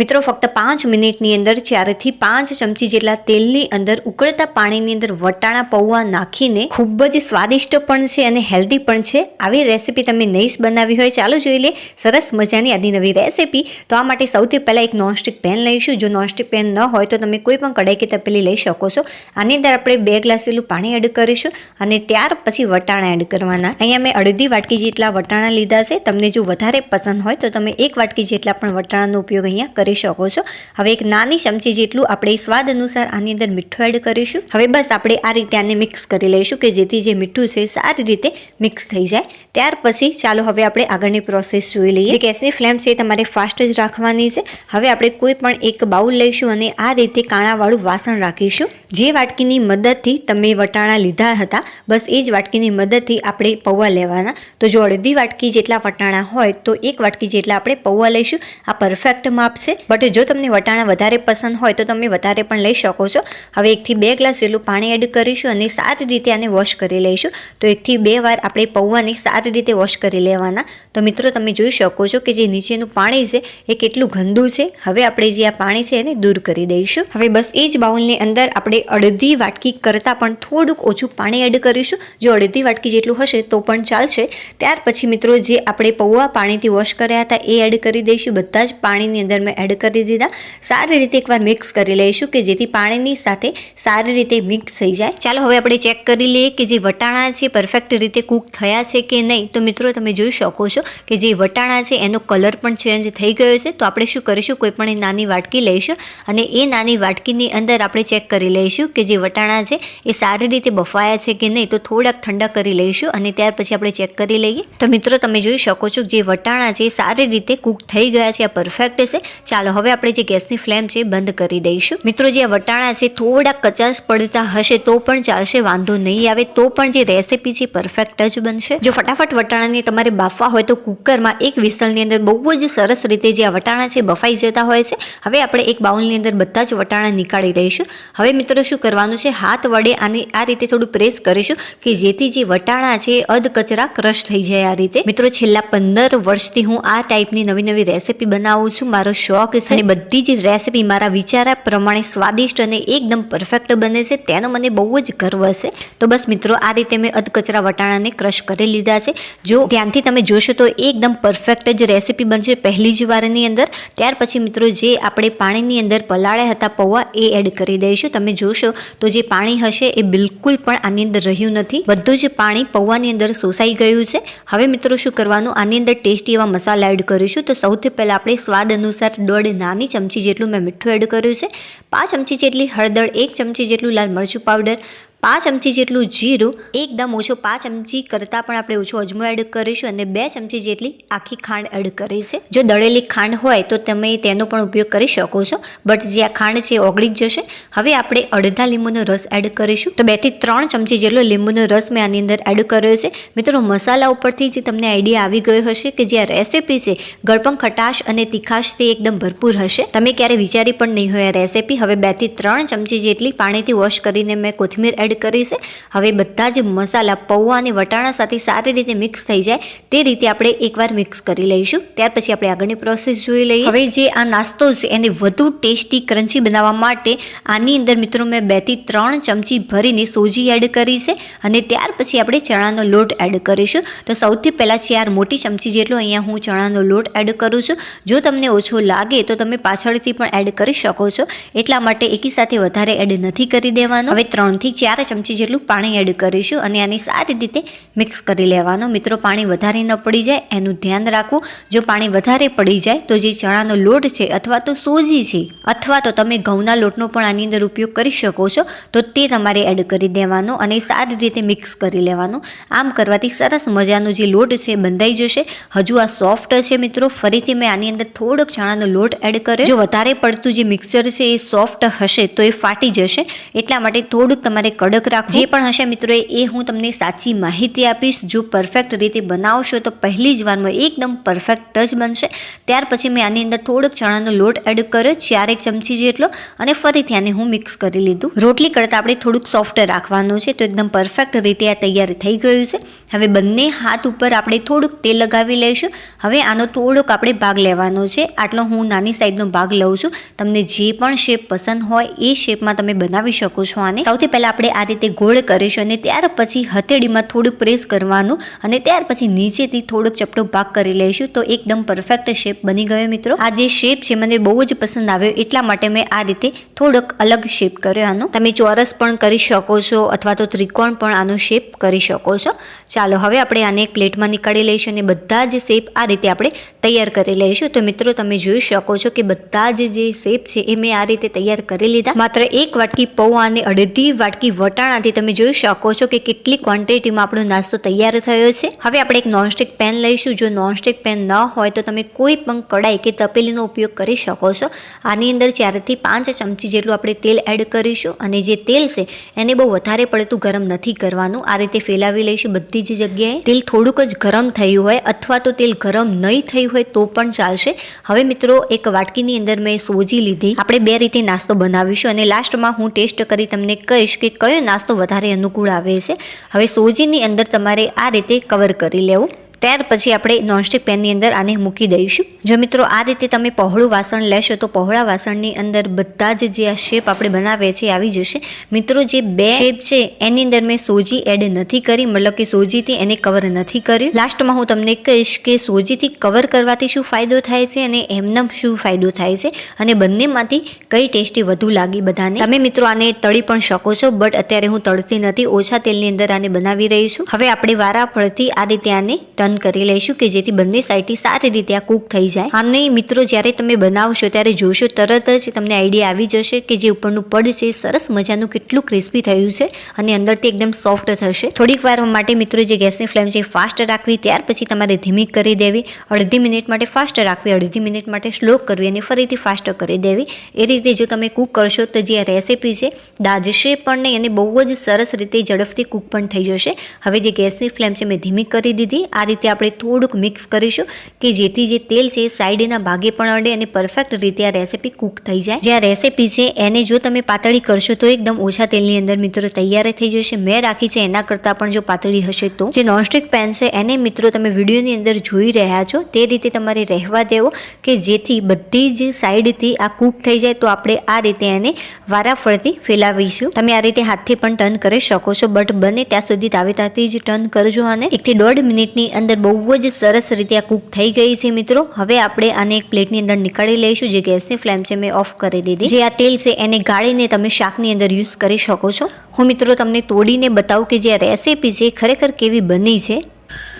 મિત્રો ફક્ત 5 મિનિટની અંદર 4 થી 5 ચમચી જેટલા તેલની અંદર ઉકળતા પાણીની અંદર વટાણા પૌવા નાખીને ખૂબ જ સ્વાદિષ્ટ પણ છે અને હેલ્ધી પણ છે. આવી રેસીપી તમે નહીં બનાવી હોય, ચાલો જોઈ લઈએ સરસ મજાની આની નવી રેસીપી. તો આ માટે સૌથી પહેલાં એક નોનસ્ટિક પેન લઈશું. જો નોનસ્ટિક પેન ન હોય તો તમે કોઈ પણ કઢાઈ કે તપેલી લઈ શકો છો. આની અંદર આપણે 2 ગ્લાસ જેટલું પાણી એડ કરીશું અને ત્યાર પછી વટાણા એડ કરવાના. અહીંયા મેં અડધી વાટકી જેટલા વટાણા લીધા છે. તમને જો વધારે પસંદ હોય તો તમે 1 વાટકી જેટલા પણ વટાણાનો ઉપયોગ અહીંયા કરી શકો છો. હવે એક નાની ચમચી જેટલું આપણે સ્વાદ અનુસાર આની અંદર મીઠું એડ કરીશું. હવે બસ આપણે આ રીતે આને મિક્સ કરી લઈશું કે જેથી જે મીઠું છે સારી રીતે મિક્સ થઈ જાય. ત્યાર પછી ચાલો હવે આપણે આગળની પ્રોસેસ જોઈ લઈએ. જે ગેસની ફ્લેમ છે તમારે ફાસ્ટ જ રાખવાની છે. હવે આપણે કોઈ પણ એક બાઉલ લઈશું અને આ રીતે કાણાવાળું વાસણ રાખીશું. જે વાટકીની મદદથી તમે વટાણા લીધા હતા બસ એ જ વાટકીની મદદથી આપણે પૌવા લેવાના. તો જો અડધી વાટકી જેટલા વટાણા હોય તો 1 વાટકી જેટલા આપણે પૌવા લઈશું. આ પરફેક્ટ માપ છે. બટ જો તમને વટાણા વધારે પસંદ હોય તો તમે વધારે પણ લઈ શકો છો. હવે 1 થી 2 ગ્લાસ જેટલું પાણી એડ કરીશું અને સારી રીતે આને વોશ કરી લઈશું. તો 1 થી 2 વાર આપણે પૌવાને સારી રીતે વોશ કરી લેવાના. તો મિત્રો તમે જોઈ શકો છો કે જે નીચેનું પાણી છે એ કેટલું ગંદુ છે. હવે આપણે જે આ પાણી છે એને દૂર કરી દઈશું. હવે બસ એ જ બાઉલની અંદર આપણે અડધી વાટકી કરતાં પણ થોડુંક ઓછું પાણી એડ કરીશું. જો અડધી વાટકી જેટલું હશે તો પણ ચાલશે. ત્યાર પછી મિત્રો જે આપણે પૌવા પાણીથી વોશ કર્યા હતા એ એડ કરી દઈશું. બધા જ પાણીની અંદર મેં એડ કરી દીધા. સારી રીતે એકવાર મિક્સ કરી લઈશું કે જેથી પાણીની સાથે સારી રીતે મિક્સ થઈ જાય. ચાલો હવે આપણે ચેક કરી લઈએ કે જે વટાણા છે પરફેક્ટ રીતે કૂક થયા છે કે નહીં. તો મિત્રો તમે જોઈ શકો છો કે જે વટાણા છે એનો કલર પણ ચેન્જ થઈ ગયો છે. તો આપણે શું કરીશું, કોઈ પણ નાની વાટકી લઈશું અને એ નાની વાટકીની અંદર આપણે ચેક કરી લઈશું કે જે વટાણા છે એ સારી રીતે બફાયા છે કે નહીં. તો થોડાક ઠંડા કરી લઈશું અને ત્યાર પછી આપણે ચેક કરી લઈએ. તો મિત્રો તમે જોઈ શકો છો જે વટાણા છે સારી રીતે કૂક થઈ ગયા છે, આ પરફેક્ટ છે. ચાલો હવે આપણે જે ગેસની ફ્લેમ છે બંધ કરી દઈશું. મિત્રો જે વટાણા છે થોડા કચાશ પડતા હશે તો પણ ચાલશે, વાંધો નહીં આવે. તો પણ જે રેસીપી છે પરફેક્ટ જ બનશે. જો ફટાફટ વટાણાને તમારે બાફવા હોય તો કુકરમાં એક વિસલની અંદર બહુ જ સરસ રીતે જે આ વટાણા છે બફાઈ જતા હોય છે. હવે આપણે એક બાઉલની અંદર બધા જ વટાણા નીકાળી લઈશું. હવે મિત્રો શું કરવાનું છે, હાથ વડે આને આ રીતે થોડું પ્રેસ કરીશું કે જેથી જે વટાણા છે અધ કચરા ક્રશ થઈ જાય. આ રીતે મિત્રો છેલ્લા 15 વર્ષથી હું આ ટાઈપની નવી નવી રેસીપી બનાવું છું. મારો શોખ છે અને બધી જ રેસીપી મારા વિચારા પ્રમાણે સ્વાદિષ્ટ અને એકદમ પરફેક્ટ બને છે તેનો મને બહુ જ ગર્વ છે. તો બસ મિત્રો આ રીતે મેં અધકચરા વટાણાને ક્રશ કરી લીધા છે. જો ધ્યાનથી તમે જોશો તો એકદમ પરફેક્ટ જ રેસીપી બનશે પહેલી જ વારની અંદર. ત્યાર પછી મિત્રો જે આપણે પાણીની અંદર પલાળ્યા હતા પૌવા એ એડ કરી દઈશું. તમે જોશો તો જે પાણી હશે એ બિલકુલ પણ આની અંદર રહ્યું નથી. બધું જ પાણી પૌવાની અંદર શોષાઈ ગયું છે. હવે મિત્રો શું કરવાનું, આની અંદર ટેસ્ટી એવા મસાલા એડ કરીશું. તો સૌથી પહેલાં આપણે સ્વાદ અનુસાર 1.5 નાની ચમચી જેટલું મેં મીઠું એડ કર્યું છે, 5 ચમચી જેટલી હળદર, 1 ચમચી જેટલું લાલ મરચું પાવડર, 5 ચમચી જેટલું જીરું, એકદમ ઓછો 5 ચમચી કરતાં પણ આપણે ઓછો અજમો એડ કરીશું અને 2 ચમચી જેટલી આખી ખાંડ એડ કરી છે. જો દળેલી ખાંડ હોય તો તમે તેનો પણ ઉપયોગ કરી શકો છો, બટ જે આ ખાંડ છે ઓગળી જ જશે. હવે આપણે અડધા લીંબુનો રસ એડ કરીશું. તો 2 થી 3 ચમચી જેટલો લીંબુનો રસ મેં આની અંદર એડ કર્યો છે. મિત્રો મસાલા ઉપરથી જ તમને આઈડિયા આવી ગયો હશે કે જે આ રેસીપી છે ગળપણ ખટાશ અને તીખાશ તે એકદમ ભરપૂર હશે. તમે ક્યારે વિચારી પણ નહીં હોય આ રેસીપી. હવે 2 થી 3 ચમચી જેટલી પાણીથી વોશ કરીને મેં કોથમીર એડ કરી છે. હવે બધા જ મસાલા પૌવા અને વટાણા સાથે સારી રીતે મિક્સ થઈ જાય તે રીતે આપણે એકવાર મિક્સ કરી લઈશું. ત્યાર પછી આપણે આગળની પ્રોસેસ જોઈ લઈએ. હવે જે આ નાસ્તો છે એને વધુ ટેસ્ટી ક્રન્ચી બનાવવા માટે આની અંદર મિત્રો મેં 2 થી 3 ચમચી ભરીને સોજી એડ કરી છે અને ત્યાર પછી આપણે ચણાનો લોટ એડ કરીશું. તો સૌથી પહેલાં 4 મોટી ચમચી જેટલો અહીંયા હું ચણાનો લોટ એડ કરું છું. જો તમને ઓછો લાગે તો તમે પાછળથી પણ એડ કરી શકો છો, એટલા માટે એકી સાથે વધારે એડ નથી કરી દેવાનો. હવે 3 થી 4 ચમચી જેટલું પાણી એડ કરીશું અને આની સારી રીતે મિક્સ કરી લેવાનું. મિત્રો પાણી વધારે ન પડી જાય એનું ધ્યાન રાખવું. જો પાણી વધારે પડી જાય તો જે ચણાનો લોટ છે અથવા તો સોજી છે અથવા તો તમે ઘઉંના લોટનો પણ આની અંદર ઉપયોગ કરી શકો છો, તો તે તમારે એડ કરી દેવાનો અને સારી રીતે મિક્સ કરી લેવાનું. આમ કરવાથી સરસ મજાનો જે લોટ છે બંધાઈ જશે. હજુ આ સોફ્ટ છે મિત્રો. ફરીથી મેં આની અંદર થોડોક ચણાનો લોટ એડ કર્યો. જો વધારે પડતું જે મિક્સર છે એ સોફ્ટ હશે તો એ ફાટી જશે, એટલા માટે થોડુંક તમારે કડક રાખવું. જે પણ હશે મિત્રો એ હું તમને સાચી માહિતી આપીશ. જો પરફેક્ટ રીતે બનાવશો તો પહેલી જ વારમાં એકદમ પરફેક્ટ જ બનશે. ત્યાર પછી મેં આની અંદર થોડોક ચણાનો લોટ એડ કર્યો 4 ચમચી જેટલો, અને ફરીથી આને હું મિક્સ કરી લીધું. રોટલી કરતાં આપણે થોડુંક સોફ્ટ રાખવાનું છે. તો એકદમ પરફેક્ટ રીતે આ તૈયાર થઈ ગયું છે. હવે બંને હાથ ઉપર આપણે થોડુંક તેલ લગાવી લઈશું. હવે આનો થોડોક આપણે ભાગ લેવાનો છે. આટલો હું નાની સાઈઝનો ભાગ લઉં છું. તમને જે પણ શેપ પસંદ હોય એ શેપમાં તમે બનાવી શકો છો આને. સૌથી પહેલા આપણે આ રીતે ગોળ કરીશું અને ત્યાર પછી હથેળીમાં થોડુંક પ્રેસ કરવાનું અને ત્યાર પછી નીચેથી થોડોક ચપટો ભાગ કરી લઈશું. તો એકદમ પરફેક્ટ શેપ બની ગયો મિત્રો. આ જે શેપ છે મને બહુ જ પસંદ આવ્યો, એટલા માટે મેં આ રીતે થોડોક અલગ શેપ કર્યો આનો. તમે ચોરસ પણ કરી શકો છો અથવા તો ત્રિકોણ પણ આનો શેપ કરી શકો છો. ચાલો હવે આપણે આને એક પ્લેટમાં નીકાળી લઈશું અને બધા જ શેપ આ રીતે આપણે તૈયાર કરી લઈશું. તો મિત્રો તમે જોઈ શકો છો કે બધા જ જે શેપ છે એ મેં આ રીતે તૈયાર કરી લીધા. માત્ર 1 વાટકી પૌવા અને અડધી વાટકી વટાણાથી તમે જોઈ શકો છો કે કેટલી ક્વોન્ટિટીમાં આપણો નાસ્તો તૈયાર થયો છે. હવે આપણે એક નોનસ્ટિક પેન લઈશું. જો નોનસ્ટિક પેન ન હોય તો તમે કોઈ પણ કડાઈ કે તપેલીનો ઉપયોગ કરી શકો છો. આની અંદર 4 થી 5 ચમચી જેટલું આપણે તેલ એડ કરીશું અને જે તેલ છે એને બહુ વધારે પડતું ગરમ નથી કરવાનું. આ રીતે ફેલાવી લઈશું બધી જ જગ્યાએ. તેલ થોડુંક જ ગરમ થયું હોય અથવા તો તેલ ગરમ નહીં થયું હોય તો પણ ચાલશે. હવે મિત્રો એક વાટકીની અંદર મેં સોજી લીધી. આપણે 2 રીતે નાસ્તો બનાવીશું અને લાસ્ટમાં હું ટેસ્ટ કરી તમને કહીશ કે કયો નાસ્તો વધારે અનુકૂળ આવે છે. હવે સોજીની અંદર તમારે આ રીતે કવર કરી લેવું. ત્યાર પછી આપણે નોનસ્ટિક પેનની અંદર આને મૂકી દઈશું. જો મિત્રો આ રીતે તમે પહોળું વાસણ લેશો તો પહોળા વાસણની અંદર બધા જ જે આ શેપ આપણે બનાવીએ છીએ આવી જશે. મિત્રો જે 2 શેપ છે એની અંદર મેં સોજી એડ નથી કરી, મતલબ કે સોજીથી એને કવર નથી કર્યું. લાસ્ટમાં હું તમને કહીશ કે સોજીથી કવર કરવાથી શું ફાયદો થાય છે અને એમનેમ શું ફાયદો થાય છે અને બંનેમાંથી કઈ ટેસ્ટી વધુ લાગી બધાને. તમે મિત્રો આને તળી પણ શકો છો, બટ અત્યારે હું તળતી નથી, ઓછા તેલની અંદર આને બનાવી રહી છું. હવે આપણે વારાફરતી આ રીતે આને ટર્ન કરી લઈશું કે જેથી બંને સાઈડથી સારી રીતે આ કૂક થઈ જાય. આને મિત્રો જ્યારે તમે બનાવશો ત્યારે જોશો તરત જ તમને આઈડિયા આવી જશે કે જે ઉપરનું પડ છે સરસ મજાનું કેટલું ક્રિસ્પી થયું છે અને અંદરથી એકદમ સોફ્ટ થશે. થોડીક વાર માટે મિત્રો જે ગેસની ફ્લેમ છે ફાસ્ટ રાખવી, ત્યાર પછી તમારે ધીમી કરી દેવી. અડધી મિનિટ માટે ફાસ્ટ રાખવી, અડધી મિનિટ માટે સ્લો કરવી અને ફરીથી ફાસ્ટ કરી દેવી. એ રીતે જો તમે કૂક કરશો તો જે આ રેસીપી છે દાજશે પણ નહીં અને બહુ જ સરસ રીતે ઝડપથી કૂક પણ થઈ જશે. હવે જે ગેસની ફ્લેમ છે મેં ધીમી કરી દીધી. આ રીતે આપણે થોડુંક મિક્સ કરીશું કે જેથી જે તેલ છે સાઈડના ભાગે પણ અડે અને પરફેક્ટ રીતે આ રેસીપી કૂક થઈ જાય. જે આ રેસીપી છે એને જો તમે પાતળી કરશો તો એકદમ ઓછા તેલની અંદર મિત્રો તૈયાર થઈ જશે. મેં રાખી છે એના કરતાં પણ જો પાતળી હશે તો. જે નોનસ્ટિક પેન છે એને મિત્રો તમે વિડીયોની અંદર જોઈ રહ્યા છો તે રીતે તમારે રહેવા દેવો કે જેથી બધી જ સાઈડથી આ કૂક થઈ જાય. તો આપણે આ રીતે એને વારાફરતી ફેલાવીશું. તમે આ રીતે હાથથી પણ ટર્ન કરી શકો છો, બટ બને ત્યાં સુધી તાવેતાથી જ ટર્ન કરજો. અને 1 થી 1.5 મિનિટની અંદર બહુ જ સરસ રીતે આ કૂક થઈ ગઈ છે મિત્રો. હવે આપણે આને એક પ્લેટની અંદર નીકાળી લઈશું. જે ગેસની ફ્લેમ છે મેં ઓફ કરી દીધી. જે આ તેલ છે એને ગાળીને તમે શાકની અંદર યુઝ કરી શકો છો. હું મિત્રો તમને તોડીને બતાવું કે જે આ રેસીપી છે ખરેખર કેવી બની છે.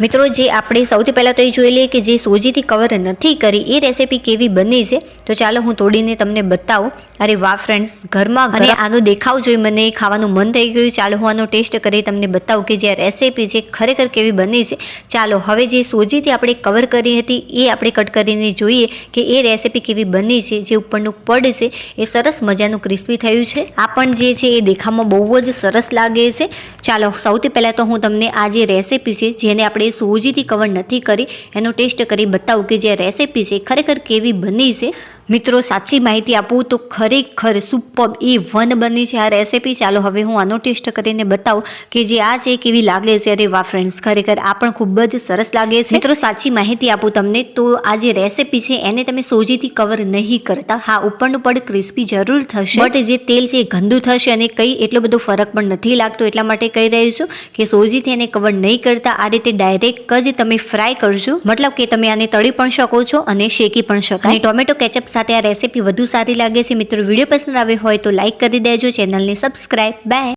મિત્રો જે આપણે સૌથી પહેલાં તો એ જોઈ લઈએ કે જે સોજીથી કવર નથી કરી એ રેસીપી કેવી બની છે. તો ચાલો હું તોડીને તમને બતાવું. અરે વાહ ફ્રેન્ડ્સ, ઘરમાં અને આનો દેખાવ જોઈ મને ખાવાનું મન થઈ ગયું. ચાલો હું આનો ટેસ્ટ કરી તમને બતાવું કે જે રેસીપી છે ખરેખર કેવી બની છે. ચાલો હવે જે સોજીથી આપણે કવર કરી હતી એ આપણે કટ કરીને જોઈએ કે એ રેસીપી કેવી બની છે. જે ઉપરનું પડ છે એ સરસ મજાનું ક્રિસ્પી થયું છે. આ પણ જે છે એ દેખાવમાં બહુ જ સરસ લાગે છે. ચાલો સૌથી પહેલાં તો હું તમને આ જે રેસીપી છે જેને આપણે સોજીથી કવર નથી કરી એનો ટેસ્ટ કરી બતાવું કે જે રેસીપી છે ખરેખર કેવી બની છે. મિત્રો સાચી માહિતી આપું તો ખરેખર સુપર A1 બની છે આ રેસીપી. ચાલો હવે હું આનો ટેસ્ટ કરીને બતાવું કે જે આ છે કેવી લાગે છે. અરે વાહ ફ્રેન્ડ્સ, ખરેખર આ પણ ખૂબ જ સરસ લાગે છે. મિત્રો સાચી માહિતી આપું તમને તો આ જે રેસીપી છે એને તમે સોજીથી કવર નહીં કરતા. હા, ઉપરનું પડ ક્રિસ્પી જરૂર થશે, બટ જે તેલ છે એ ગંદુ થશે અને કંઈ એટલો બધો ફરક પણ નથી લાગતો. એટલા માટે કહી રહી છું કે સોજીથી એને કવર નહીં કરતા આ રીતે ડાયરેક્ટ જ તમે ફ્રાય કરશો. મતલબ કે તમે આને તળી પણ શકો છો અને શેકી પણ શકાય. અને ટોમેટો કેચઅપ સાથે આ રેસીપી વધુ સારી લાગે છે. મિત્રો વિડીયો પસંદ આવ્યો હોય તો લાઈક કરી દેજો, ચેનલને સબસ્ક્રાઇબ. બાય.